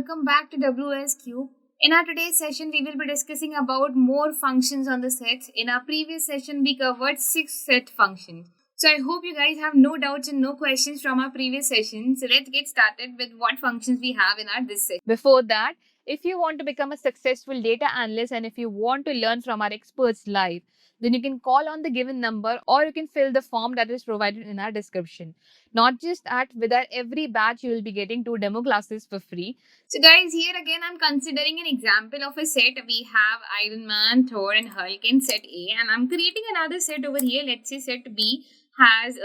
welcome back to WS Cube. In our today's session, we will be discussing about more functions on the sets. In our previous session, we covered 6 set functions. So I hope you guys have no doubts and no questions from our previous session. So let's get started with what functions we have in our this session. Before that, if you want to become a successful data analyst and if you want to learn from our experts live, then you can call on the given number or you can fill the form that is provided in our description. Not just that, with our every batch, you will be getting 2 demo classes for free. So guys, here again I'm considering an example of a set. We have Iron Man, Thor and Hulk in set A, and I'm creating another set over here. Let's say set B has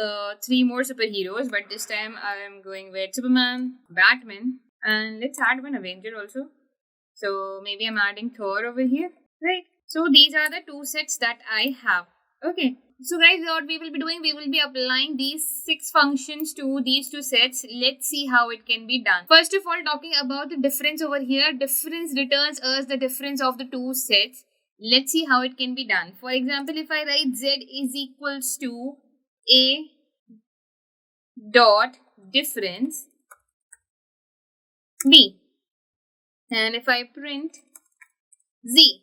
3 more superheroes, but this time I'm going with Superman, Batman, and let's add one Avenger also. So maybe I'm adding Thor over here, right? So these are the 2 sets that I have. Okay. So guys, what we will be doing, we will be applying these 6 functions to these 2 sets. Let's see how it can be done. First of all, talking about the difference over here, difference returns us the difference of the 2 sets. Let's see how it can be done. For example, if I write Z is equals to A dot difference B, and if I print Z,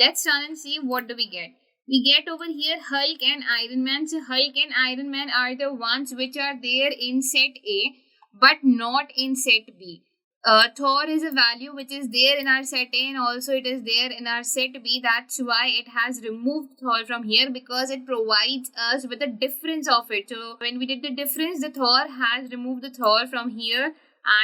let's run and see what do we get. We get over here Hulk and Iron Man. So Hulk and Iron Man are the ones which are there in set A but not in set B. Thor is a value which is there in our set A and also it is there in our set B. That's why it has removed Thor from here, because it provides us with the difference of it. So when we did the difference, the Thor has removed the Thor from here,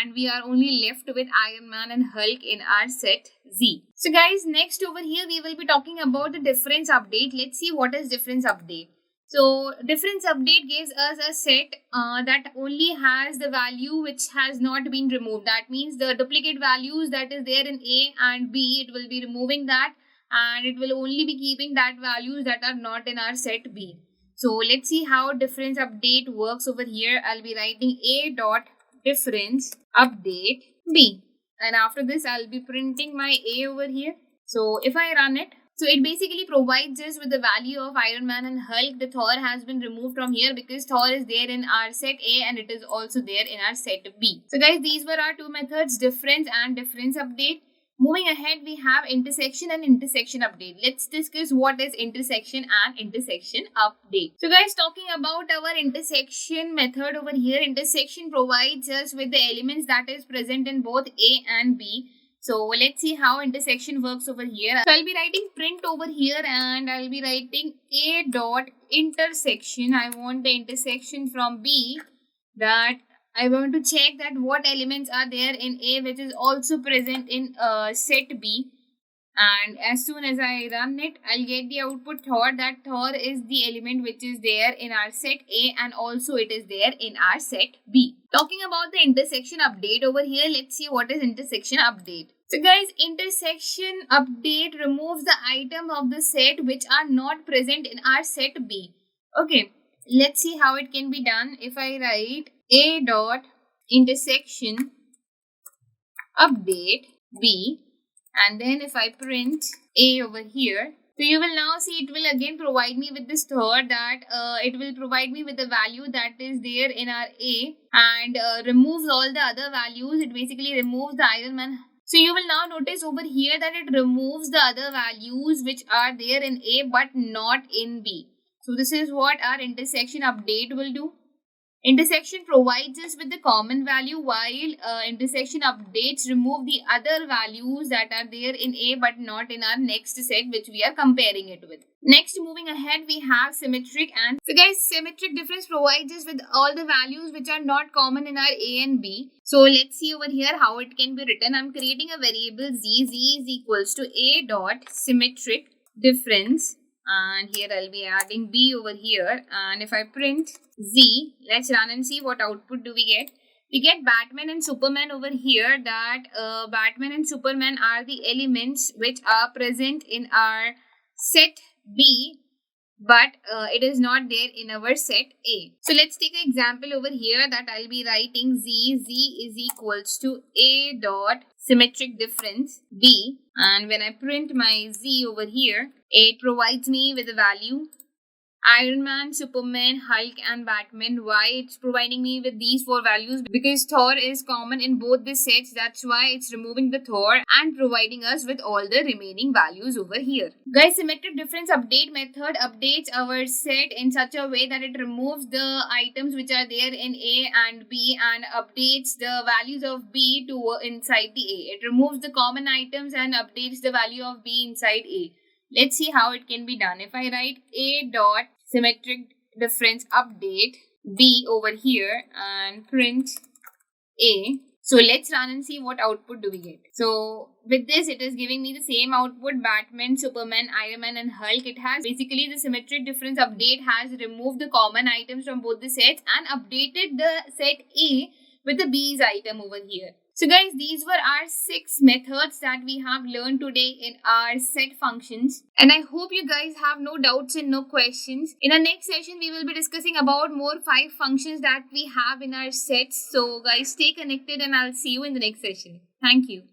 and we are only left with Iron Man and Hulk in our set Z. So guys, next over here we will be talking about the difference update. Let's see what is difference update. So difference update gives us a set that only has the value which has not been removed. That means the duplicate values that is there in A and B, it will be removing that, and it will only be keeping that values that are not in our set B. So let's see how difference update works over here. I'll be writing A dot difference update B, and after this I'll be printing my A over here. So if I run it, so it basically provides us with the value of Iron Man and Hulk. The Thor has been removed from here because Thor is there in our set A and it is also there in our set B. So guys, these were our 2 methods, difference and difference update. Moving ahead, we have intersection and intersection update. Let's discuss what is intersection and intersection update. So guys, talking about our intersection method over here, intersection provides us with the elements that is present in both A and B. So let's see how intersection works over here. So I'll be writing print over here and I'll be writing A dot intersection. I want the intersection from B, that I want to check that what elements are there in A which is also present in set B, and as soon as I run it, I'll get the output Thor. That Thor is the element which is there in our set A and also it is there in our set B. Talking about the intersection update over here, let's see what is intersection update. So guys, intersection update removes the items of the set which are not present in our set B. Okay, let's see how it can be done. If I write A dot intersection update B, and then if I print A over here, so you will now see it will again provide me with this Thor, that it will provide me with the value that is there in our A and removes all the other values. It basically removes the Iron Man. So you will now notice over here that it removes the other values which are there in A but not in B. So this is what our intersection update will do. Intersection provides us with the common value, while intersection updates remove the other values that are there in A but not in our next set which we are comparing it with. Next, moving ahead, we have symmetric. And so guys, symmetric difference provides us with all the values which are not common in our A and B. So let's see over here how it can be written. I'm creating a variable Z. Z is equals to A dot symmetric difference, and here I'll be adding B over here, and if I print Z, let's run and see what output do we get. We get Batman and Superman over here, that Batman and Superman are the elements which are present in our set B, but it is not there in our set A. So let's take an example over here, that I'll be writing Z. Z is equals to A dot symmetric difference B, and when I print my Z over here, it provides me with a value Iron Man, Superman, Hulk, and Batman. Why it's providing me with these 4 values? Because Thor is common in both the sets. That's why it's removing the Thor and providing us with all the remaining values over here. Guys, symmetric difference update method updates our set in such a way that it removes the items which are there in A and B and updates the values of B to inside the A. It removes the common items and updates the value of B inside A. Let's see how it can be done. If I write A dot symmetric difference update B over here and print A. So let's run and see what output do we get. So with this, it is giving me the same output: Batman, Superman, Iron Man, and Hulk. It has basically the symmetric difference update has removed the common items from both the sets and updated the set A with the B's item over here. So guys, these were our 6 methods that we have learned today in our set functions. And I hope you guys have no doubts and no questions. In our next session, we will be discussing about more 5 functions that we have in our sets. So guys, stay connected and I'll see you in the next session. Thank you.